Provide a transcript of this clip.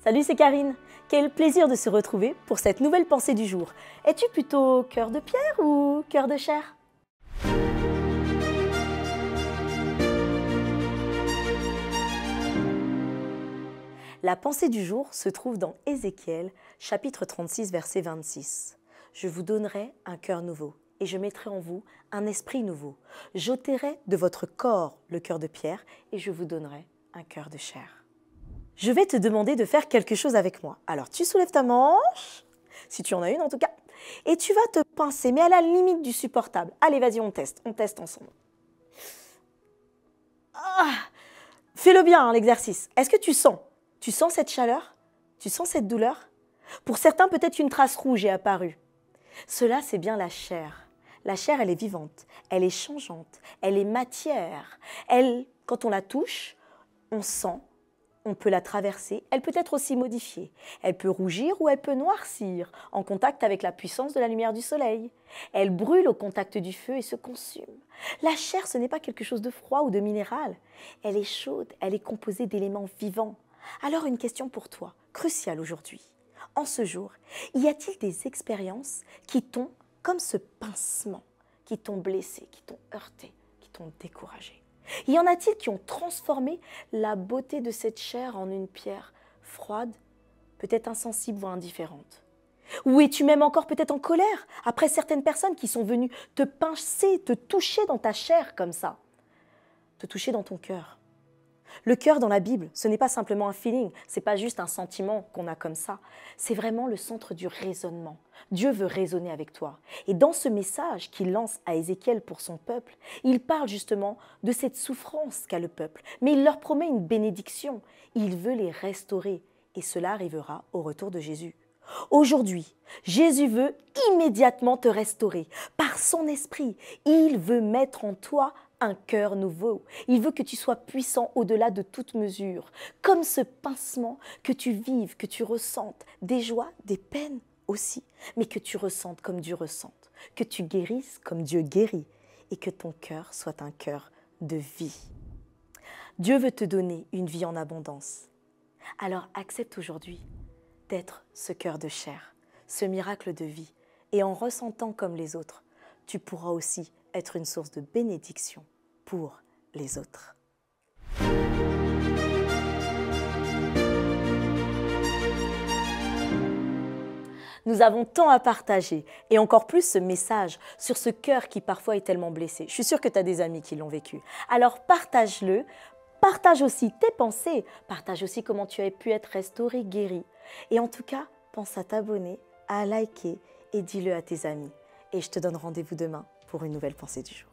Salut, c'est Karine. Quel plaisir de se retrouver pour cette nouvelle pensée du jour. Es-tu plutôt cœur de pierre ou cœur de chair? La pensée du jour se trouve dans Ézéchiel, chapitre 36, verset 26. Je vous donnerai un cœur nouveau et je mettrai en vous un esprit nouveau. J'ôterai de votre corps le cœur de pierre et je vous donnerai un cœur de chair. Je vais te demander de faire quelque chose avec moi. Alors tu soulèves ta manche, si tu en as une en tout cas, et tu vas te pincer, mais à la limite du supportable. Allez, vas-y, on teste ensemble. Fais-le bien, hein, l'exercice. Est-ce que tu sens cette chaleur? Tu sens cette douleur? Pour certains, peut-être une trace rouge est apparue. Cela, c'est bien la chair. La chair, elle est vivante, elle est changeante, elle est matière. Elle, quand on la touche, on sent, on peut la traverser, elle peut être aussi modifiée. Elle peut rougir ou elle peut noircir en contact avec la puissance de la lumière du soleil. Elle brûle au contact du feu et se consume. La chair, ce n'est pas quelque chose de froid ou de minéral. Elle est chaude, elle est composée d'éléments vivants. Alors une question pour toi, cruciale aujourd'hui. En ce jour, y a-t-il des expériences qui t'ont, comme ce pincement, qui t'ont blessé, qui t'ont heurté, qui t'ont découragé? Y en a-t-il qui ont transformé la beauté de cette chair en une pierre froide, peut-être insensible ou indifférente? Ou es-tu même encore peut-être en colère après certaines personnes qui sont venues te pincer, te toucher dans ta chair comme ça, te toucher dans ton cœur? Le cœur dans la Bible, ce n'est pas simplement un feeling, ce n'est pas juste un sentiment qu'on a comme ça. C'est vraiment le centre du raisonnement. Dieu veut raisonner avec toi. Et dans ce message qu'il lance à Ézéchiel pour son peuple, il parle justement de cette souffrance qu'a le peuple. Mais il leur promet une bénédiction. Il veut les restaurer. Et cela arrivera au retour de Jésus. Aujourd'hui, Jésus veut immédiatement te restaurer. Par son esprit, il veut mettre en toi un cœur nouveau. Il veut que tu sois puissant au-delà de toute mesure. Comme ce pincement, que tu vives, que tu ressentes des joies, des peines aussi, mais que tu ressentes comme Dieu ressente, que tu guérisses comme Dieu guérit et que ton cœur soit un cœur de vie. Dieu veut te donner une vie en abondance. Alors accepte aujourd'hui d'être ce cœur de chair, ce miracle de vie. Et en ressentant comme les autres, tu pourras aussi être une source de bénédiction pour les autres. Nous avons tant à partager et encore plus ce message sur ce cœur qui parfois est tellement blessé. Je suis sûre que tu as des amis qui l'ont vécu. Alors partage-le, partage aussi tes pensées, partage aussi comment tu as pu être restauré, guéri. Et en tout cas, pense à t'abonner, à liker et dis-le à tes amis. Et je te donne rendez-vous demain pour une nouvelle pensée du jour.